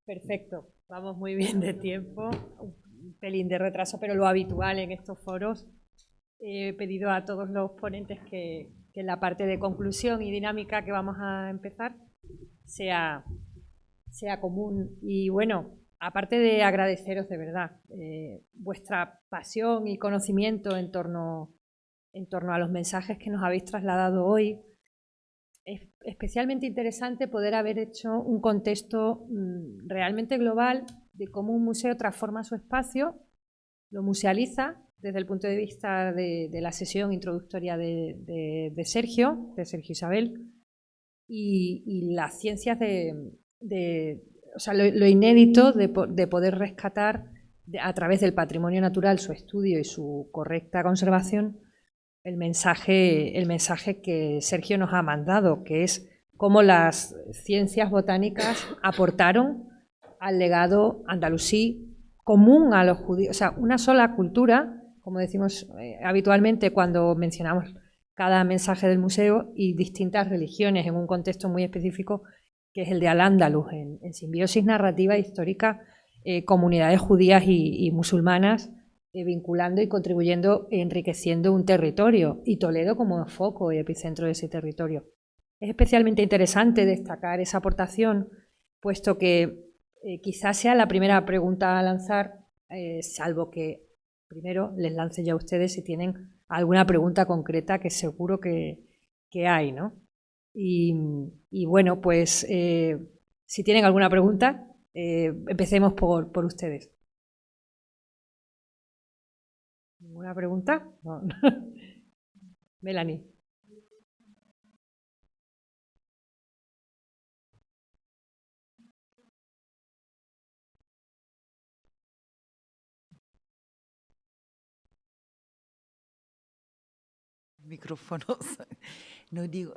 Perfecto, vamos muy bien de tiempo, un pelín de retraso, pero lo habitual en estos foros. He pedido a todos los ponentes que en la parte de conclusión y dinámica que vamos a empezar sea común. Y bueno, aparte de agradeceros de verdad vuestra pasión y conocimiento en torno a los mensajes que nos habéis trasladado hoy, es especialmente interesante poder haber hecho un contexto realmente global de cómo un museo transforma su espacio, lo musealiza desde el punto de vista de la sesión introductoria de Sergio Isabel, y las ciencias o sea, lo inédito de poder rescatar a través del patrimonio natural su estudio y su correcta conservación el mensaje que Sergio nos ha mandado, que es cómo las ciencias botánicas aportaron al legado andalusí común a los judíos, o sea, una sola cultura, como decimos habitualmente cuando mencionamos cada mensaje del museo, y distintas religiones en un contexto muy específico, que es el de Al-Ándalus, en simbiosis narrativa histórica, comunidades judías y musulmanas, vinculando y contribuyendo, enriqueciendo un territorio, y Toledo como foco y epicentro de ese territorio. Es especialmente interesante destacar esa aportación, puesto que quizás sea la primera pregunta a lanzar, salvo que primero les lance ya a ustedes si tienen alguna pregunta concreta, que seguro que hay, ¿no? Y bueno, pues si tienen alguna pregunta, empecemos por ustedes. ¿Ninguna pregunta? No. Melanie. Micrófonos. No digo,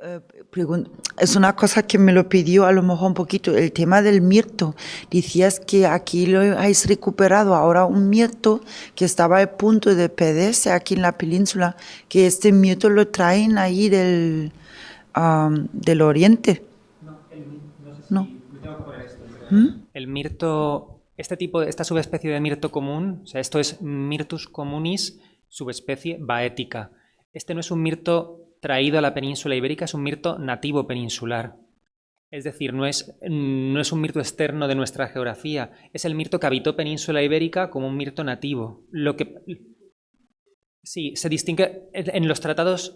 es una cosa que me lo pidió a lo mejor un poquito, el tema del mirto. Decías que aquí lo habéis recuperado ahora un mirto que estaba a punto de perderse aquí en la península, que este mirto lo traen ahí del oriente. No, no sé si No. me tengo que poner esto. Pero el mirto, esta subespecie de mirto común, o sea, esto es Myrtus communis, subespecie baética. Este no es un mirto traído a la península ibérica, es un mirto nativo peninsular. Es decir, no es un mirto externo de nuestra geografía, es el mirto que habitó península ibérica como un mirto nativo. Sí, se distingue en los tratados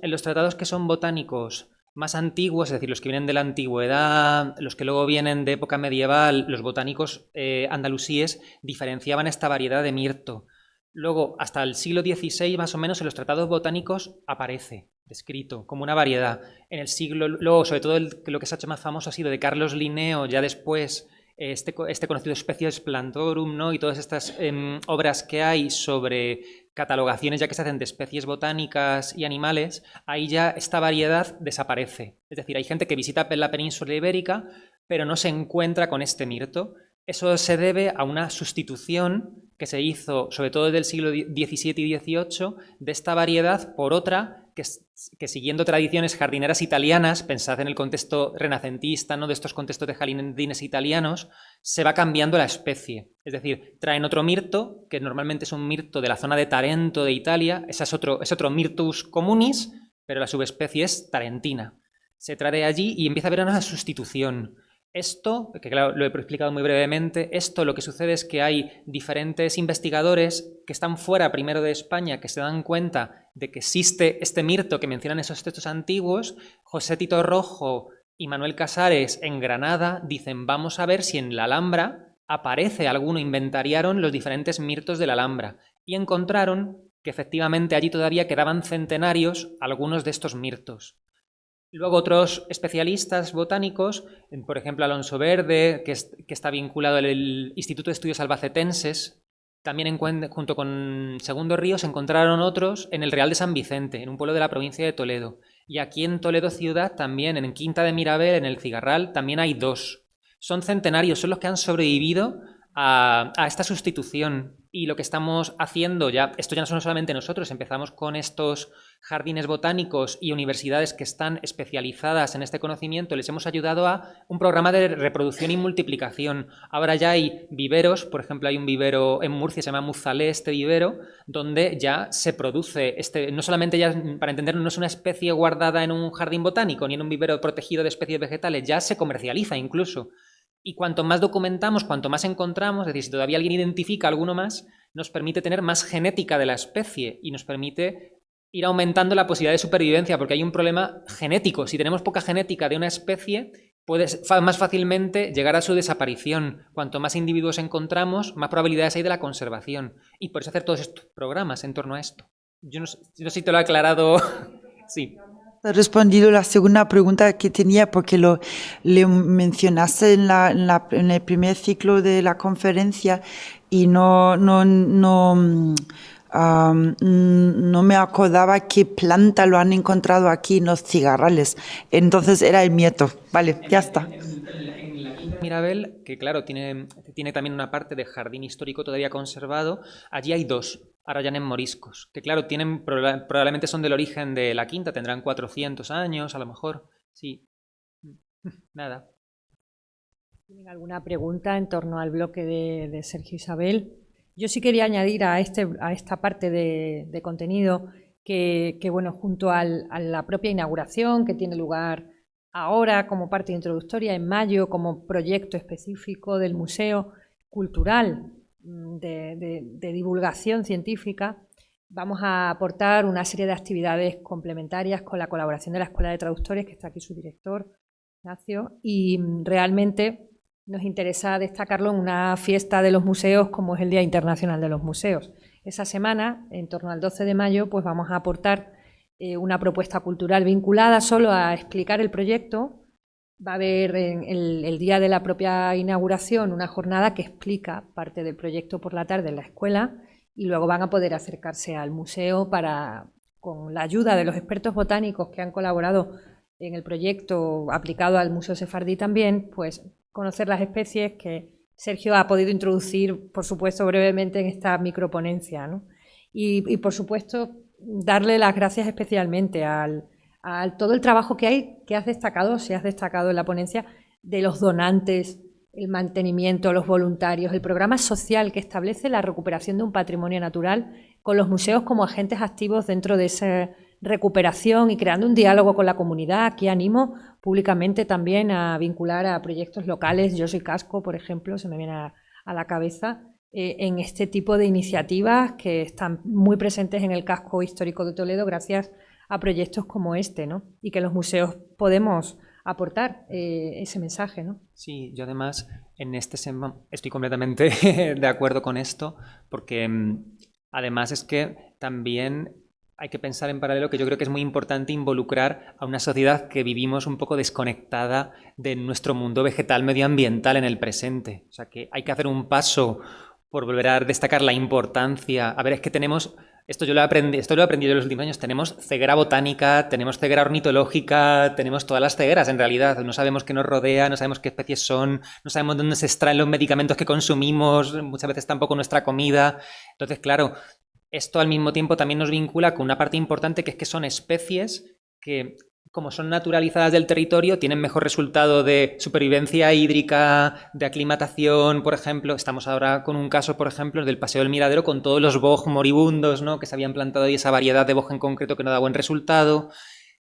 que son botánicos más antiguos, es decir, los que vienen de la antigüedad, los que luego vienen de época medieval, los botánicos andalusíes diferenciaban esta variedad de mirto. Luego, hasta el siglo XVI, más o menos, en los tratados botánicos aparece descrito como una variedad. Luego, sobre todo, lo que se ha hecho más famoso ha sido de Carlos Linneo, ya después, este conocido Species Plantorum, ¿no? Y todas estas obras que hay sobre catalogaciones ya que se hacen de especies botánicas y animales, ahí ya esta variedad desaparece. Es decir, hay gente que visita la península ibérica, pero no se encuentra con este mirto. Eso se debe a una sustitución que se hizo, sobre todo desde el siglo XVII y XVIII, de esta variedad por otra que siguiendo tradiciones jardineras italianas, pensad en el contexto renacentista, ¿no? De estos contextos de jardines italianos, se va cambiando la especie. Es decir, traen otro mirto, que normalmente es un mirto de la zona de Tarento de Italia, ese es otro Myrtus communis, pero la subespecie es tarentina. Se trae de allí y empieza a haber una sustitución. Esto, que claro, lo he explicado muy brevemente, lo que sucede es que hay diferentes investigadores que están fuera primero de España, que se dan cuenta de que existe este mirto que mencionan esos textos antiguos. José Tito Rojo y Manuel Casares en Granada dicen, vamos a ver si en la Alhambra aparece alguno, inventariaron los diferentes mirtos de la Alhambra y encontraron que efectivamente allí todavía quedaban centenarios algunos de estos mirtos. Luego otros especialistas botánicos, por ejemplo Alonso Verde, que está vinculado al Instituto de Estudios Albacetenses, también junto con Segundo Ríos encontraron otros en el Real de San Vicente, en un pueblo de la provincia de Toledo. Y aquí en Toledo ciudad también, en Quinta de Mirabel, en el Cigarral, también hay dos. Son centenarios, son los que han sobrevivido a esta sustitución. Y lo que estamos haciendo ya, esto ya no son solamente nosotros, empezamos con estos jardines botánicos y universidades que están especializadas en este conocimiento, les hemos ayudado a un programa de reproducción y multiplicación. Ahora ya hay viveros, por ejemplo, hay un vivero en Murcia, se llama Muzalé, este vivero, donde ya se produce, no solamente ya, para entenderlo, no es una especie guardada en un jardín botánico ni en un vivero protegido de especies vegetales, ya se comercializa incluso. Y cuanto más documentamos, cuanto más encontramos, es decir, si todavía alguien identifica alguno más, nos permite tener más genética de la especie y nos permite ir aumentando la posibilidad de supervivencia, porque hay un problema genético. Si tenemos poca genética de una especie, puede más fácilmente llegar a su desaparición. Cuanto más individuos encontramos, más probabilidades hay de la conservación. Y por eso hacer todos estos programas en torno a esto. Yo no sé si te lo he aclarado. Sí. He respondido la segunda pregunta que tenía porque le mencionaste en el primer ciclo de la conferencia y no me acordaba qué planta lo han encontrado aquí en los cigarrales. Entonces era el mieto. Vale, ya está. En la Quinta Mirabel, que claro, tiene también una parte de jardín histórico todavía conservado, allí hay dos. Arrayanes moriscos, que claro, probablemente son del origen de la quinta, tendrán 400 años, a lo mejor, sí. Nada. ¿Tienen alguna pregunta en torno al bloque de Sergio Isabel? Yo sí quería añadir a esta parte de contenido que bueno, junto a la propia inauguración que tiene lugar ahora como parte introductoria, en mayo, como proyecto específico del Museo Cultural de divulgación científica, vamos a aportar una serie de actividades complementarias con la colaboración de la Escuela de Traductores, que está aquí su director, Ignacio, y realmente nos interesa destacarlo en una fiesta de los museos como es el Día Internacional de los Museos. Esa semana, en torno al 12 de mayo, pues vamos a aportar una propuesta cultural vinculada solo a explicar el proyecto. Va a haber en el día de la propia inauguración una jornada que explica parte del proyecto por la tarde en la escuela y luego van a poder acercarse al museo para, con la ayuda de los expertos botánicos que han colaborado en el proyecto aplicado al Museo Sefardí también, pues conocer las especies que Sergio ha podido introducir, por supuesto, brevemente en esta microponencia, ¿no? Y por supuesto, darle las gracias especialmente a todo el trabajo que has destacado en la ponencia, de los donantes, el mantenimiento, los voluntarios, el programa social que establece la recuperación de un patrimonio natural con los museos como agentes activos dentro de esa recuperación y creando un diálogo con la comunidad. Aquí animo públicamente también a vincular a proyectos locales. Yo soy Casco, por ejemplo, se me viene a la cabeza, en este tipo de iniciativas que están muy presentes en el casco histórico de Toledo gracias a proyectos como este, ¿no? Y que los museos podemos aportar ese mensaje, ¿no? Sí, yo además estoy completamente de acuerdo con esto, porque además es que también hay que pensar en paralelo que yo creo que es muy importante involucrar a una sociedad que vivimos un poco desconectada de nuestro mundo vegetal medioambiental en el presente. O sea, que hay que hacer un paso por volver a destacar la importancia. A ver, es que tenemos... Esto lo he aprendido en los últimos años. Tenemos ceguera botánica, tenemos ceguera ornitológica, tenemos todas las cegueras en realidad. No sabemos qué nos rodea, no sabemos qué especies son, no sabemos dónde se extraen los medicamentos que consumimos, muchas veces tampoco nuestra comida. Entonces, claro, esto al mismo tiempo también nos vincula con una parte importante que es que son especies que, como son naturalizadas del territorio, tienen mejor resultado de supervivencia hídrica, de aclimatación, por ejemplo. Estamos ahora con un caso, por ejemplo, del Paseo del Miradero con todos los boj moribundos, ¿no?, que se habían plantado y esa variedad de boj en concreto que no da buen resultado.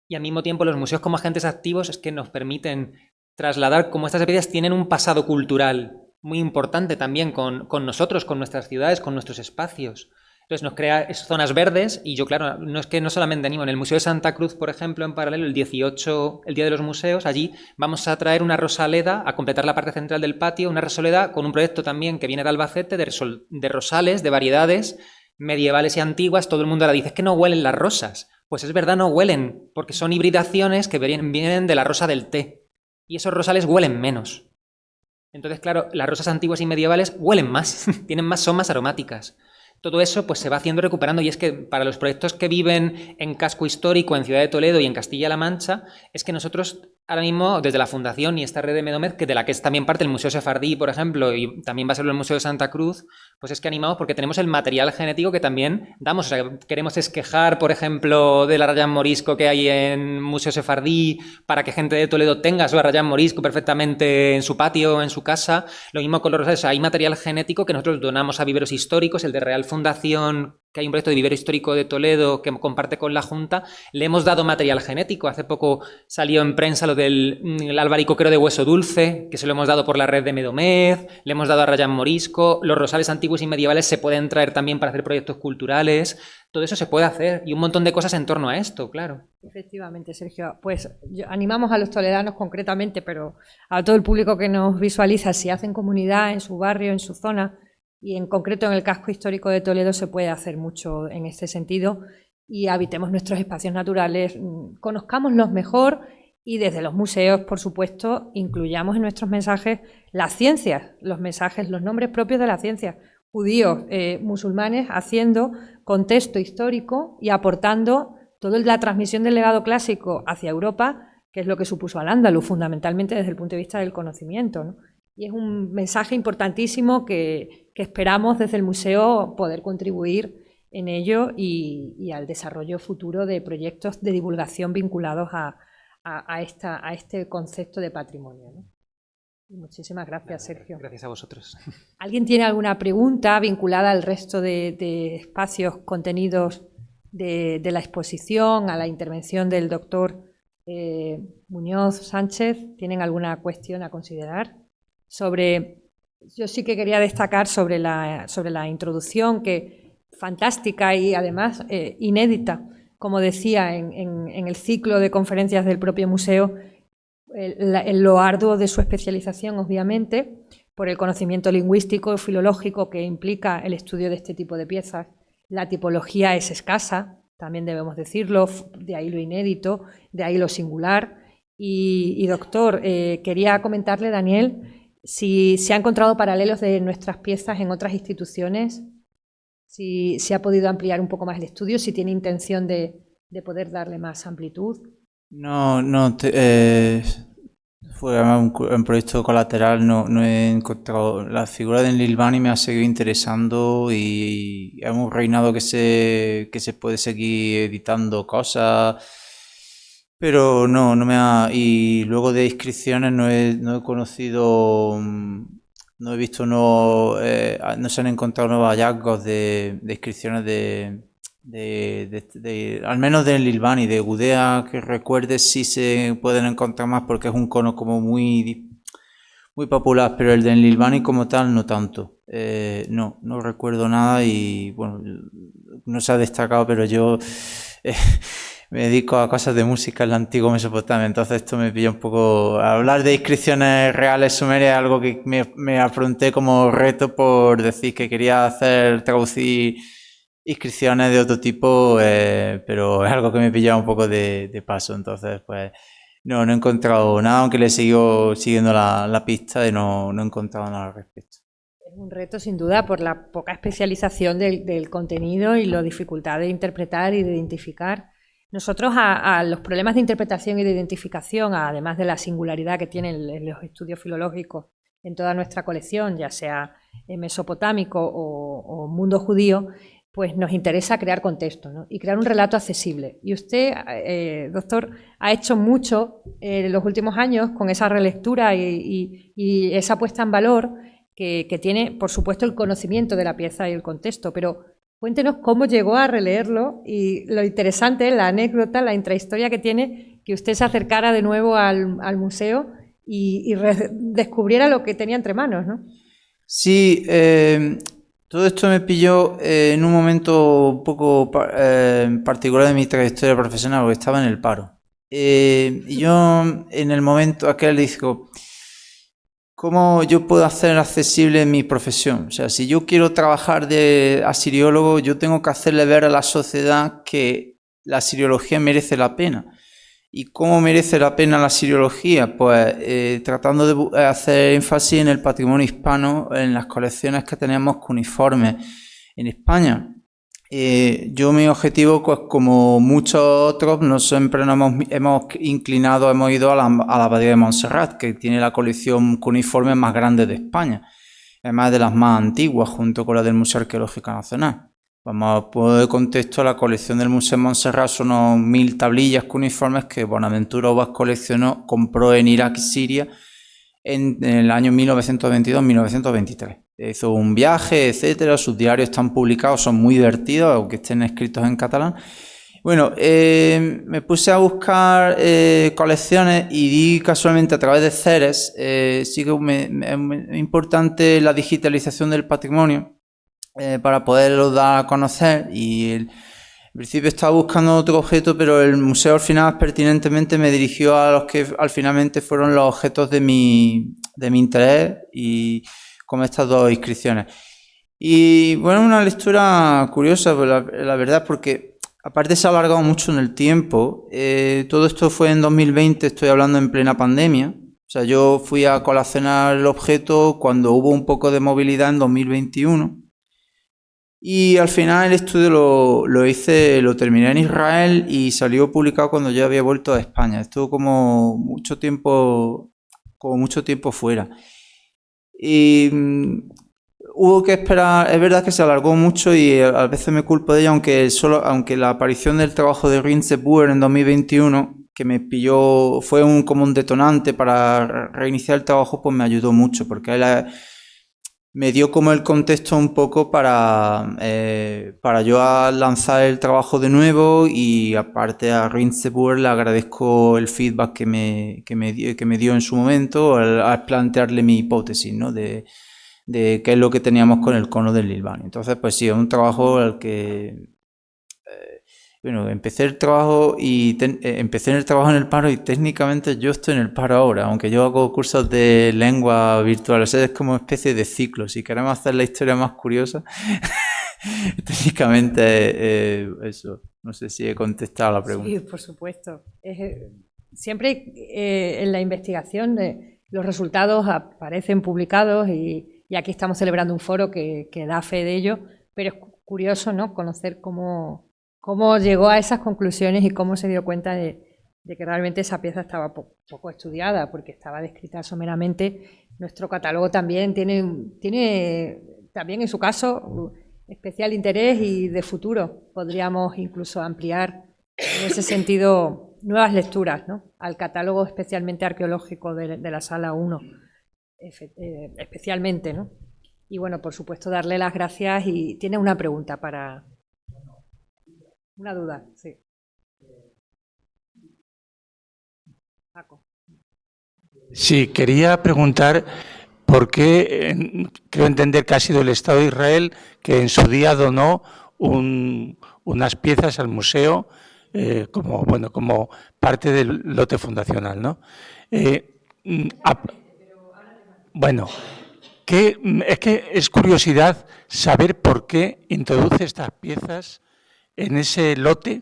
Y al mismo tiempo los museos como agentes activos es que nos permiten trasladar cómo estas especies tienen un pasado cultural muy importante también con nosotros, con nuestras ciudades, con nuestros espacios. Entonces nos crea zonas verdes y yo, claro, no solamente animo. En el Museo de Santa Cruz, por ejemplo, en paralelo, el 18, el Día de los Museos, allí vamos a traer una rosaleda a completar la parte central del patio, una rosaleda con un proyecto también que viene de Albacete, de rosales, de variedades medievales y antiguas. Todo el mundo ahora dice, es que no huelen las rosas. Pues es verdad, no huelen, porque son hibridaciones que vienen de la rosa del té. Y esos rosales huelen menos. Entonces, claro, las rosas antiguas y medievales huelen más, son más aromáticas. Todo eso pues se va haciendo recuperando y es que para los proyectos que viven en casco histórico, en Ciudad de Toledo y en Castilla-La Mancha, es que nosotros ahora mismo, desde la Fundación y esta red de Medomed, que de la que es también parte el Museo Sefardí, por ejemplo, y también va a ser el Museo de Santa Cruz, pues es que animamos porque tenemos el material genético que también damos. O sea, queremos esquejar, por ejemplo, del arrayán morisco que hay en Museo Sefardí para que gente de Toledo tenga su arrayán morisco perfectamente en su patio, en su casa. Lo mismo con los rosales. O sea, hay material genético que nosotros donamos a viveros históricos, el de Real Fundación, que hay un proyecto de vivero histórico de Toledo que comparte con la Junta. Le hemos dado material genético. Hace poco salió en prensa lo del albaricoquero de hueso dulce, que se lo hemos dado por la red de Medomed, le hemos dado a arrayán morisco. Los rosales antiguos y medievales se pueden traer también para hacer proyectos culturales. Todo eso se puede hacer y un montón de cosas en torno a esto, claro. Efectivamente, Sergio. Pues animamos a los toledanos concretamente, pero a todo el público que nos visualiza, si hacen comunidad en su barrio, en su zona, y en concreto en el casco histórico de Toledo se puede hacer mucho en este sentido, y habitemos nuestros espacios naturales, conozcámoslos mejor y desde los museos, por supuesto, incluyamos en nuestros mensajes las ciencias, los mensajes, los nombres propios de la ciencia, judíos, musulmanes, haciendo contexto histórico y aportando toda la transmisión del legado clásico hacia Europa, que es lo que supuso al-Ándalus, fundamentalmente desde el punto de vista del conocimiento, ¿no? Y es un mensaje importantísimo que esperamos desde el museo poder contribuir en ello y al desarrollo futuro de proyectos de divulgación vinculados a este concepto de patrimonio, ¿no? Muchísimas gracias, Sergio. Gracias a vosotros. ¿Alguien tiene alguna pregunta vinculada al resto de espacios contenidos de la exposición, a la intervención del doctor Muñoz Sánchez? ¿Tienen alguna cuestión a considerar? Yo sí que quería destacar sobre la introducción, que fantástica y además inédita, como decía, en el ciclo de conferencias del propio museo, lo arduo de su especialización, obviamente, por el conocimiento lingüístico y filológico que implica el estudio de este tipo de piezas. La tipología es escasa, también debemos decirlo, de ahí lo inédito, de ahí lo singular. Y doctor, quería comentarle, Daniel, si se ha encontrado paralelos de nuestras piezas en otras instituciones, si se ha podido ampliar un poco más el estudio, si tiene intención de poder darle más amplitud. No, fue un proyecto colateral, no he encontrado. La figura de Enlil-Bani me ha seguido interesando y es un reinado que se puede seguir editando cosas, pero no me ha. Y luego de inscripciones no he conocido, no he visto, no se han encontrado nuevos hallazgos de inscripciones al menos de Enlil-Bani, de Gudea, que recuerde, sí se pueden encontrar más porque es un cono como muy popular, pero el de Enlil-Bani como tal no tanto. No recuerdo nada y bueno, no se ha destacado, pero yo me dedico a cosas de música en la antigua Mesopotamia, entonces esto me pilla un poco. Hablar de inscripciones reales sumerias es algo que me afronté como reto por decir que quería traducir inscripciones de otro tipo, pero es algo que me pillaba un poco de paso, entonces pues no he encontrado nada, aunque le sigo siguiendo la pista y no he encontrado nada al respecto. Es un reto sin duda por la poca especialización del contenido y la dificultad de interpretar y de identificar. Nosotros a los problemas de interpretación y de identificación, además de la singularidad que tienen los estudios filológicos en toda nuestra colección, ya sea mesopotámico o mundo judío, pues nos interesa crear contexto, ¿no? Y crear un relato accesible. Y usted, doctor, ha hecho mucho en los últimos años con esa relectura y esa puesta en valor que tiene, por supuesto, el conocimiento de la pieza y el contexto. Pero cuéntenos cómo llegó a releerlo y lo interesante, la anécdota, la intrahistoria que tiene, que usted se acercara de nuevo al museo y descubriera lo que tenía entre manos, ¿no? Sí, todo esto me pilló en un momento un poco particular de mi trayectoria profesional, porque estaba en el paro. Y yo en el momento aquel digo, ¿cómo yo puedo hacer accesible mi profesión? O sea, si yo quiero trabajar de asiriólogo, yo tengo que hacerle ver a la sociedad que la asiriología merece la pena. ¿Y cómo merece la pena la asiriología? Pues tratando de hacer énfasis en el patrimonio hispano, en las colecciones que tenemos cuneiformes en España. Yo mi objetivo, pues como muchos otros, no siempre nos hemos inclinado, hemos ido a la Abadía de Montserrat, que tiene la colección cuneiforme más grande de España, además de las más antiguas, junto con la del Museo Arqueológico Nacional. Vamos a poner de contexto, la colección del Museo de Montserrat son unos 1000 tablillas cuneiformes que Bonaventura Obas compró en Irak y Siria en el año 1922-1923. Hizo un viaje, etcétera. Sus diarios están publicados, son muy divertidos, aunque estén escritos en catalán. Bueno, me puse a buscar colecciones y di casualmente a través de Ceres. Sí que es importante la digitalización del patrimonio para poderlo dar a conocer, y en principio estaba buscando otro objeto, pero el museo al final pertinentemente me dirigió a los que al finalmente fueron los objetos de mi interés, y con estas 2 inscripciones. Y bueno, una lectura curiosa, pues la verdad, porque aparte se ha alargado mucho en el tiempo. Todo esto fue en 2020, estoy hablando en plena pandemia. O sea, yo fui a coleccionar el objeto cuando hubo un poco de movilidad en 2021. Y al final el estudio lo terminé en Israel y salió publicado cuando yo había vuelto a España. Estuvo como mucho tiempo fuera. Y hubo que esperar. Es verdad que se alargó mucho y a veces me culpo de ello, aunque la aparición del trabajo de Rindseboer en 2021, que me pilló, fue como un detonante para reiniciar el trabajo, pues me ayudó mucho, porque él me dio como el contexto un poco para yo lanzar el trabajo de nuevo. Y aparte a Rindseboer le agradezco el feedback que me dio en su momento al plantearle mi hipótesis, ¿no? de qué es lo que teníamos con el cono del Lilbani. Entonces, pues sí, es un trabajo al que empecé el trabajo empecé en el trabajo en el paro, y técnicamente yo estoy en el paro ahora, aunque yo hago cursos de lengua virtual. O sea, es como una especie de ciclo. Si queremos hacer la historia más curiosa, técnicamente eso. No sé si he contestado a la pregunta. Sí, por supuesto. Siempre en la investigación los resultados aparecen publicados y aquí estamos celebrando un foro que da fe de ello, pero es curioso, ¿no?, conocer cómo llegó a esas conclusiones y cómo se dio cuenta de que realmente esa pieza estaba poco estudiada, porque estaba descrita someramente. Nuestro catálogo también tiene también en su caso especial interés y de futuro podríamos incluso ampliar en ese sentido nuevas lecturas, ¿no?, al catálogo especialmente arqueológico de la Sala 1, especialmente, ¿no? Y bueno, por supuesto, darle las gracias. Y tiene una pregunta para... Una duda, sí. Paco. Sí, quería preguntar por qué, creo entender que ha sido el Estado de Israel que en su día donó unas piezas al museo como parte del lote fundacional, ¿no? Bueno, es que es curiosidad saber por qué introduce estas piezas en ese lote.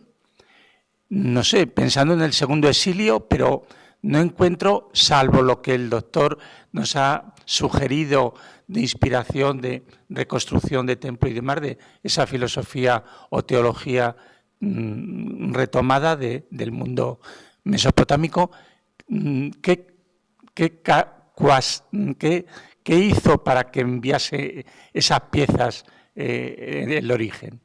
No sé, pensando en el segundo exilio, pero no encuentro, salvo lo que el doctor nos ha sugerido de inspiración, de reconstrucción de templo y demás, de esa filosofía o teología retomada del mundo mesopotámico. ¿Qué hizo para que enviase esas piezas en el origen?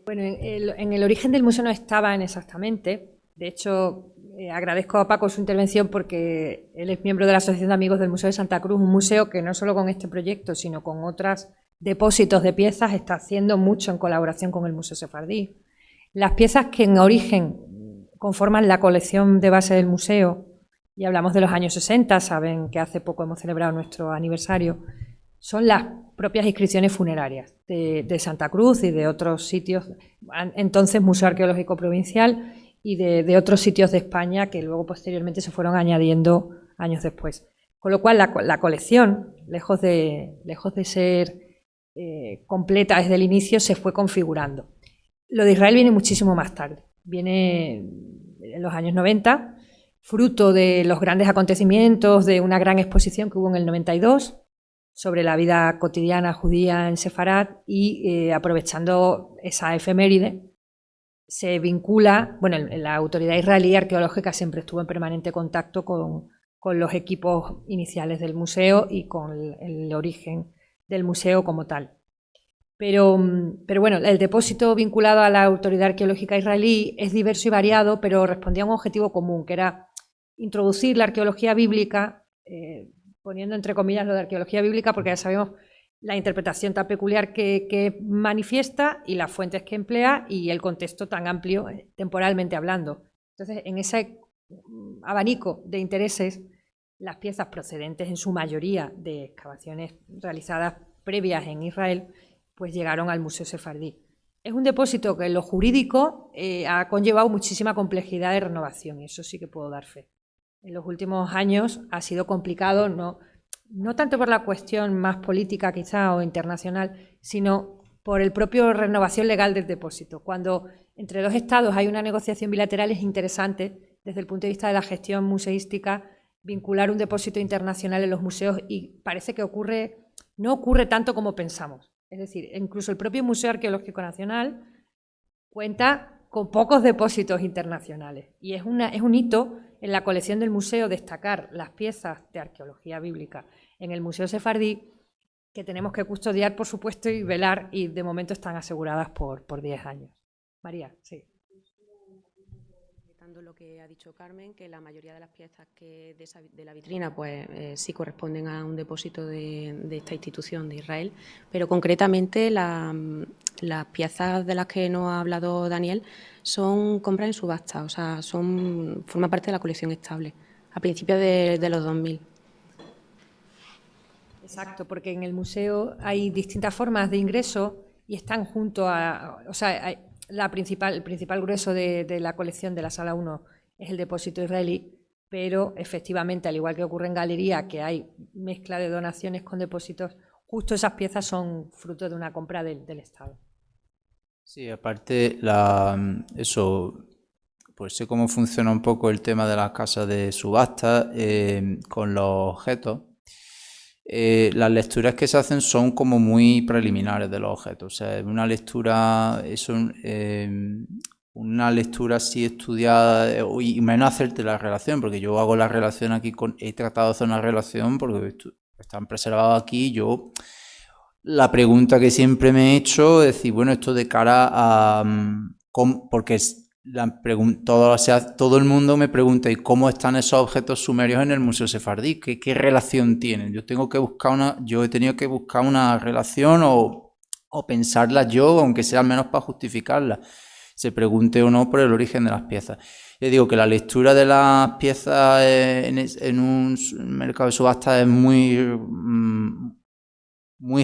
Bueno, en el origen del museo no estaban exactamente. De hecho, agradezco a Paco su intervención, porque él es miembro de la Asociación de Amigos del Museo de Santa Cruz, un museo que no solo con este proyecto, sino con otros depósitos de piezas está haciendo mucho en colaboración con el Museo Sefardí. Las piezas que en origen conforman la colección de base del museo, y hablamos de los años 60, saben que hace poco hemos celebrado nuestro aniversario, son las propias inscripciones funerarias de Santa Cruz y de otros sitios, entonces Museo Arqueológico Provincial, y de otros sitios de España que luego posteriormente se fueron añadiendo años después. Con lo cual la colección, lejos de ser completa desde el inicio, se fue configurando. Lo de Israel viene muchísimo más tarde, viene en los años 90, fruto de los grandes acontecimientos de una gran exposición que hubo en el 92, sobre la vida cotidiana judía en Sefarad y aprovechando esa efeméride se vincula, bueno, la autoridad israelí arqueológica siempre estuvo en permanente contacto con los equipos iniciales del museo y con el origen del museo como tal. Pero bueno, el depósito vinculado a la autoridad arqueológica israelí es diverso y variado, pero respondía a un objetivo común, que era introducir la arqueología bíblica, poniendo entre comillas lo de arqueología bíblica, porque ya sabemos la interpretación tan peculiar que manifiesta y las fuentes que emplea y el contexto tan amplio temporalmente hablando. Entonces, en ese abanico de intereses, las piezas procedentes en su mayoría de excavaciones realizadas previas en Israel, pues llegaron al Museo Sefardí. Es un depósito que en lo jurídico ha conllevado muchísima complejidad de renovación, y eso sí que puedo dar fe. En los últimos años ha sido complicado, no tanto por la cuestión más política quizá o internacional, sino por el propio renovación legal del depósito. Cuando entre dos estados hay una negociación bilateral es interesante, desde el punto de vista de la gestión museística, vincular un depósito internacional en los museos y parece que no ocurre tanto como pensamos. Es decir, incluso el propio Museo Arqueológico Nacional cuenta con pocos depósitos internacionales y es un hito en la colección del museo destacar las piezas de arqueología bíblica en el Museo Sefardí que tenemos que custodiar, por supuesto, y velar, y de momento están aseguradas por 10 años. María, sí. Lo que ha dicho Carmen, que la mayoría de las piezas de la vitrina pues sí corresponden a un depósito de esta institución de Israel, pero concretamente las piezas de las que nos ha hablado Daniel son compras en subasta, o sea, forman parte de la colección estable, a principios de los 2000. Exacto, porque en el museo hay distintas formas de ingreso y están junto a... O sea, el principal grueso de la colección de la Sala 1 es el depósito israelí, pero efectivamente, al igual que ocurre en Galería, que hay mezcla de donaciones con depósitos, justo esas piezas son fruto de una compra del Estado. Sí, aparte, pues sé cómo funciona un poco el tema de las casas de subasta con los objetos. Las lecturas que se hacen son como muy preliminares de los objetos, o sea, una lectura así estudiada y menos hacerte la relación, porque yo hago la relación aquí, he tratado de hacer una relación porque están preservados aquí. La pregunta que siempre me he hecho es decir, bueno, esto de cara a... porque todo el mundo me pregunta, ¿y cómo están esos objetos sumerios en el Museo Sefardí? ¿Qué relación tienen? Yo he tenido que buscar una relación o pensarla yo, aunque sea al menos para justificarla, se pregunte o no por el origen de las piezas. Yo digo que la lectura de las piezas en un mercado de subasta es muy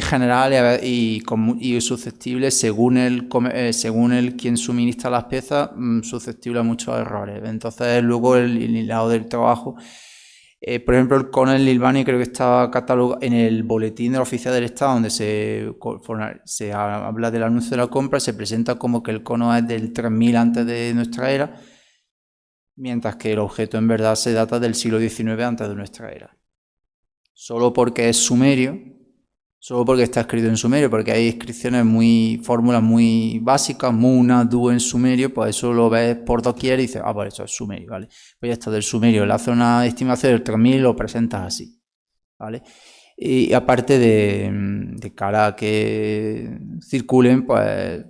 general y susceptible, según el quien suministra las piezas, susceptible a muchos errores. Entonces, luego el lado del trabajo, por ejemplo, el cono del Lilbani creo que estaba catalogado en el boletín de la Oficial del Estado, donde se habla del anuncio de la compra, se presenta como que el cono es del 3000 antes de nuestra era, mientras que el objeto en verdad se data del siglo XIX antes de nuestra era. Solo porque es sumerio, solo porque está escrito en sumerio, porque hay fórmulas muy básicas, Muna, Du en sumerio, pues eso lo ves por doquier y dices, pues eso es sumerio, ¿vale? Pues ya está, del sumerio, le hace una estimación del 3000 y lo presentas así, ¿vale? Y aparte de cara a que circulen, pues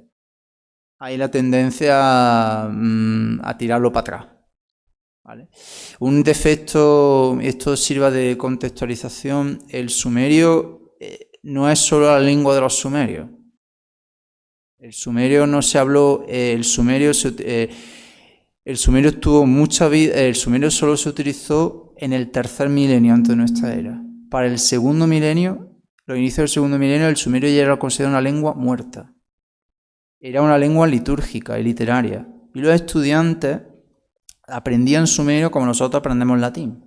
hay la tendencia a tirarlo para atrás, ¿vale? Un defecto, esto sirva de contextualización, el sumerio no es solo la lengua de los sumerios. El sumerio no se habló, el sumerio tuvo mucha vida, el sumerio solo se utilizó en el tercer milenio antes de nuestra era. Para el segundo milenio, los inicios del segundo milenio, el sumerio ya era considerado una lengua muerta. Era una lengua litúrgica y literaria. Y los estudiantes aprendían sumerio como nosotros aprendemos latín.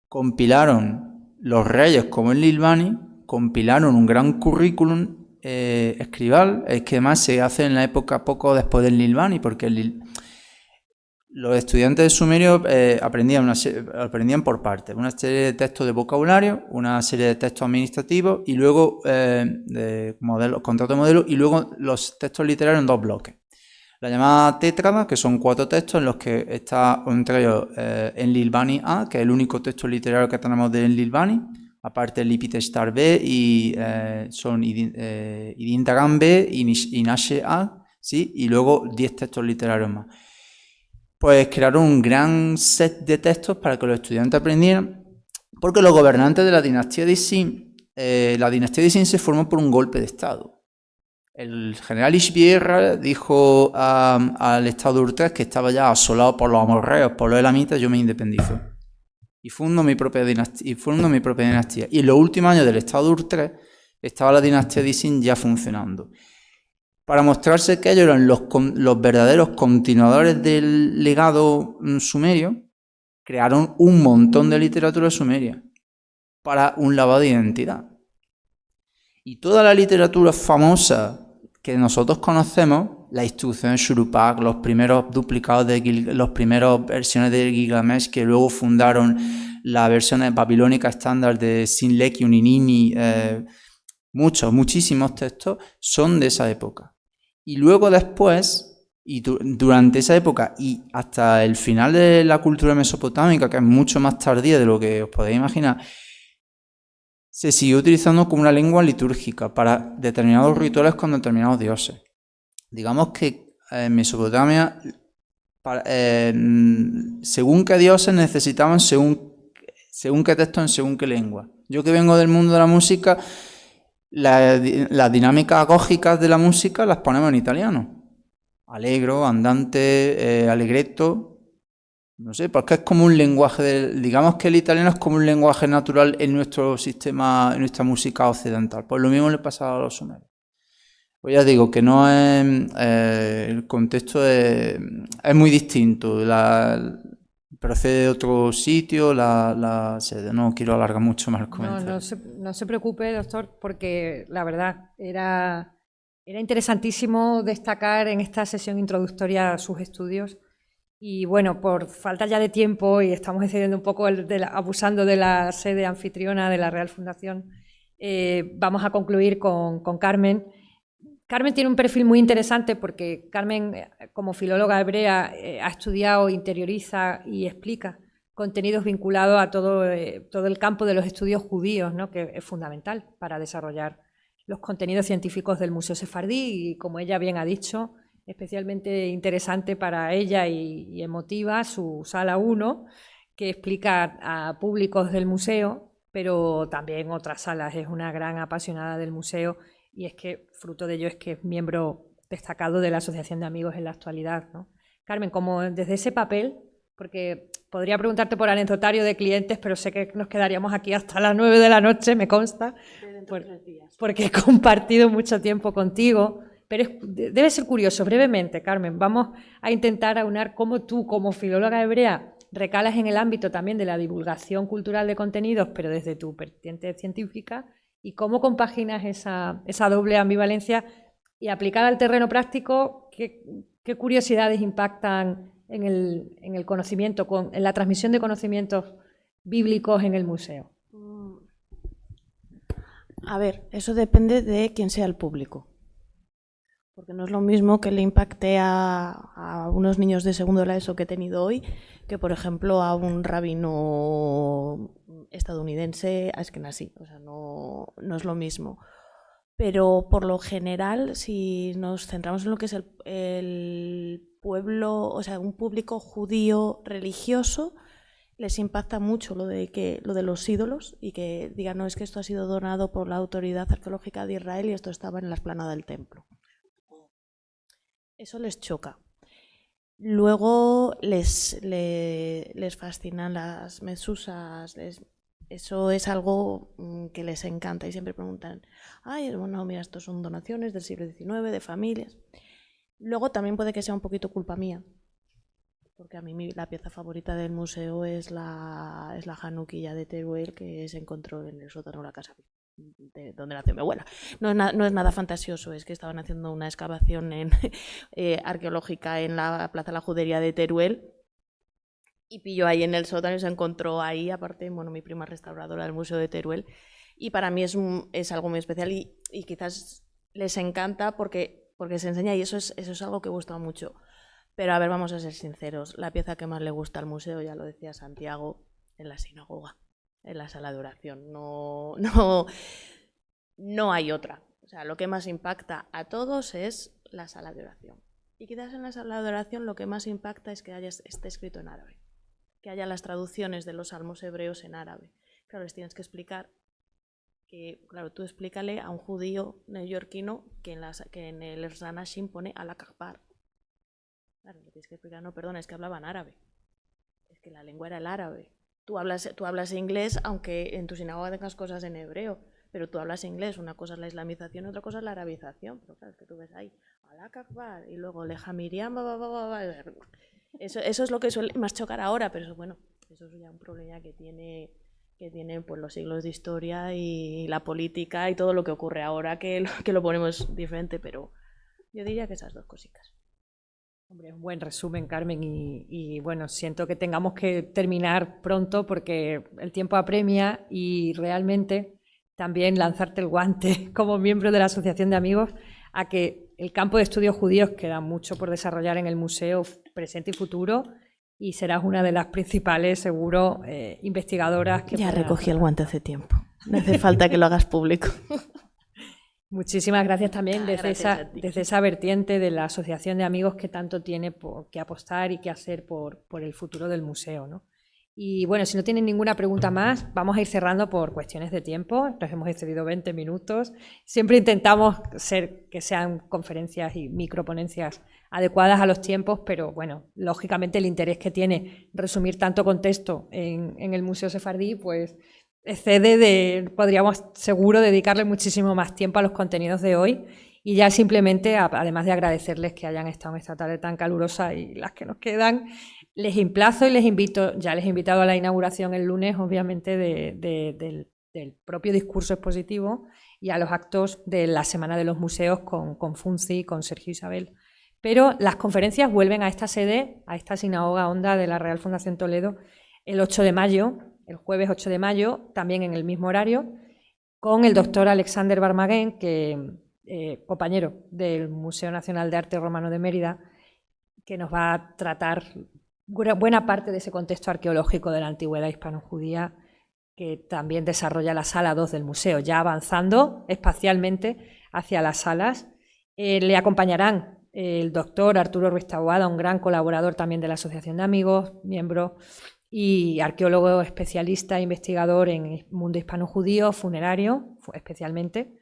Compilaron los reyes como el Lilbani, compilaron un gran currículum escribal, es que además se hace en la época poco después del Lilbani, porque los estudiantes de sumerio aprendían por partes, una serie de textos de vocabulario, una serie de textos administrativos y luego contrato de modelo y luego los textos literarios en 2 bloques. La llamada tétrada, que son 4 textos en los que está entre ellos Enlil-Bani A, que es el único texto literario que tenemos de Enlil-Bani, aparte el Lipiteshtar B y son Idintaram B y Nashe A, ¿sí? Y luego 10 textos literarios más. Pues crearon un gran set de textos para que los estudiantes aprendieran, porque los gobernantes de la dinastía de Isin se formó por un golpe de Estado. El general Ishbierra dijo al Estado de Urtrex, que estaba ya asolado por los amorreos, por los elamitas, yo me independizo. Y fundo mi propia dinastía. Y en los últimos años del Estado de Urtrex estaba la dinastía de Isin ya funcionando. Para mostrarse que ellos eran los verdaderos continuadores del legado sumerio, crearon un montón de literatura sumeria para un lavado de identidad. Y toda la literatura famosa que nosotros conocemos, la instrucción de Shurupak, los primeros duplicados las primeras versiones de Gilgamesh, que luego fundaron las versiones babilónicas estándar de Sinleki, Uninini, muchísimos textos son de esa época. Y luego después, y durante esa época y hasta el final de la cultura mesopotámica, que es mucho más tardía de lo que os podéis imaginar, se siguió utilizando como una lengua litúrgica para determinados rituales con determinados dioses. Digamos que en Mesopotamia, según qué dioses necesitaban según qué texto en según qué lengua. Yo que vengo del mundo de la música, las dinámicas agógicas de la música las ponemos en italiano. Allegro, andante, allegretto. No sé, porque es como un lenguaje, digamos que el italiano es como un lenguaje natural en nuestro sistema, en nuestra música occidental. Pues lo mismo le pasa a los sumerios. Pues ya digo que no es, el contexto es muy distinto. Procede de otro sitio, la sede. No quiero alargar mucho más el comentario. No se preocupe, doctor, porque la verdad era interesantísimo destacar en esta sesión introductoria sus estudios. Y bueno, por falta ya de tiempo, y estamos excediendo un poco abusando de la sede anfitriona de la Real Fundación, vamos a concluir con Carmen. Carmen tiene un perfil muy interesante porque Carmen, como filóloga hebrea, ha estudiado, interioriza y explica contenidos vinculados a todo el campo de los estudios judíos, ¿no? Que es fundamental para desarrollar los contenidos científicos del Museo Sefardí y, como ella bien ha dicho, especialmente interesante para ella y emotiva su Sala 1, que explica a públicos del museo, pero también otras salas. Es una gran apasionada del museo y es que fruto de ello es que es miembro destacado de la Asociación de Amigos en la actualidad, ¿no? Carmen, como desde ese papel, porque podría preguntarte por anecdotario de clientes, pero sé que nos quedaríamos aquí hasta las 9 de la noche, me consta, porque he compartido mucho tiempo contigo, pero debe ser curioso. Brevemente, Carmen, vamos a intentar aunar cómo tú, como filóloga hebrea, recalas en el ámbito también de la divulgación cultural de contenidos, pero desde tu vertiente científica, y cómo compaginas esa doble ambivalencia y aplicada al terreno práctico, qué curiosidades impactan en el conocimiento, en la transmisión de conocimientos bíblicos en el museo. A ver, eso depende de quién sea el público. Porque no es lo mismo que le impacte a unos niños de segundo de la ESO que he tenido hoy, que por ejemplo a un rabino estadounidense ashkenazí. O sea, no es lo mismo. Pero por lo general, si nos centramos en lo que es el pueblo, o sea, un público judío religioso, les impacta mucho lo de los ídolos y que digan, no, es que esto ha sido donado por la Autoridad Arqueológica de Israel y esto estaba en la explanada del templo. Eso les choca. Luego les fascinan las mezuzas, eso es algo que les encanta y siempre preguntan, ay, bueno, mira, estos son donaciones del siglo XIX, de familias. Luego también puede que sea un poquito culpa mía, porque a mí la pieza favorita del museo es la Hanukkah de Teruel, que se encontró en el sótano de la casa donde nació mi abuela. No es nada fantasioso, es que estaban haciendo una excavación arqueológica en la Plaza de la Judería de Teruel y pilló ahí en el sótano y se encontró ahí, aparte, bueno, mi prima restauradora del Museo de Teruel, y para mí es algo muy especial y quizás les encanta porque se enseña y eso es algo que gusta mucho. Pero a ver, vamos a ser sinceros, la pieza que más le gusta al museo, ya lo decía Santiago, es la sinagoga, es la sala de oración, no hay otra. O sea, lo que más impacta a todos es la sala de oración. Y quizás en la sala de oración lo que más impacta es que esté escrito en árabe, que haya las traducciones de los salmos hebreos en árabe. Claro, les tienes que explicar que, claro, tú explícale a un judío neoyorquino que en el Ezra Nashim pone Alá Akbar. Claro, le tienes que explicar, no, perdona, es que hablaban árabe. Es que la lengua era el árabe. Tú hablas inglés, aunque en tu sinagoga tengas cosas en hebreo, pero tú hablas inglés. Una cosa es la islamización, otra cosa es la arabización. Pero claro, es que tú ves ahí, Alá Akbar, y luego Leja Miriam, Eso es lo que suele más chocar ahora, pero eso, bueno, eso es ya un problema que tienen pues, los siglos de historia y la política y todo lo que ocurre ahora, que lo ponemos diferente, pero yo diría que esas dos cositas. Hombre, un buen resumen, Carmen, y bueno, siento que tengamos que terminar pronto porque el tiempo apremia y realmente también lanzarte el guante como miembro de la Asociación de Amigos a que el campo de estudios judíos queda mucho por desarrollar en el museo presente y futuro y serás una de las principales, seguro, investigadoras que Ya puedan recogí el hacer. guante hace tiempo, no hace falta que lo hagas público. Muchísimas gracias también Gracias a ti. desde esa vertiente de la Asociación de Amigos que tanto tiene que apostar y que hacer por el futuro del museo, ¿no? Y bueno, si no tienen ninguna pregunta más, vamos a ir cerrando por cuestiones de tiempo. Nos hemos excedido 20 minutos. Siempre intentamos que sean conferencias y microponencias adecuadas a los tiempos, pero bueno, lógicamente el interés que tiene resumir tanto contexto en el Museo Sefardí, pues excede podríamos seguro dedicarle muchísimo más tiempo a los contenidos de hoy y ya simplemente, además de agradecerles que hayan estado en esta tarde tan calurosa y las que nos quedan, les emplazo y les invito, ya les he invitado a la inauguración el lunes, obviamente, del propio discurso expositivo y a los actos de la Semana de los Museos con Funci, con Sergio Isabel. Pero las conferencias vuelven a esta sede, a esta sinagoga honda de la Real Fundación Toledo, el 8 de mayo, el jueves 8 de mayo, también en el mismo horario, con el doctor Alexander Barmaguen, compañero del Museo Nacional de Arte Romano de Mérida, que nos va a tratar buena parte de ese contexto arqueológico de la antigüedad hispano-judía que también desarrolla la sala 2 del museo, ya avanzando espacialmente hacia las salas. Le acompañarán el doctor Arturo Ruiz Taboada, un gran colaborador también de la Asociación de Amigos, miembro y arqueólogo especialista e investigador en el mundo hispano-judío, funerario especialmente,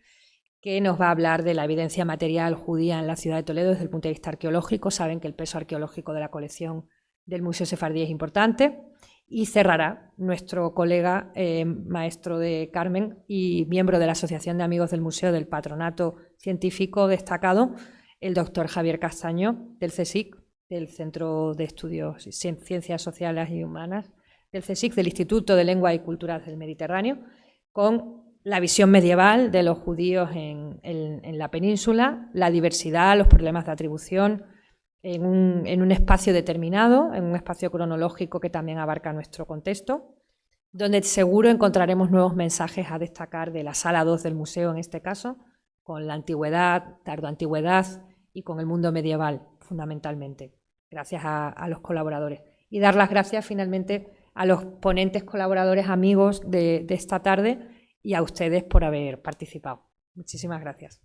que nos va a hablar de la evidencia material judía en la ciudad de Toledo desde el punto de vista arqueológico. Saben que el peso arqueológico de la colección del Museo Sefardí es importante. Y cerrará nuestro colega, maestro de Carmen y miembro de la Asociación de Amigos del Museo del Patronato Científico destacado, el doctor Javier Castaño, del CSIC, del Centro de Estudios Ciencias Sociales y Humanas, del CSIC, del Instituto de Lengua y Culturas del Mediterráneo, con la visión medieval de los judíos en la península, la diversidad, los problemas de atribución, en un espacio determinado, en un espacio cronológico que también abarca nuestro contexto, donde seguro encontraremos nuevos mensajes a destacar de la sala 2 del museo, en este caso, con la antigüedad, tardoantigüedad y con el mundo medieval, fundamentalmente, gracias a los colaboradores. Y dar las gracias finalmente a los ponentes, colaboradores, amigos de esta tarde y a ustedes por haber participado. Muchísimas gracias.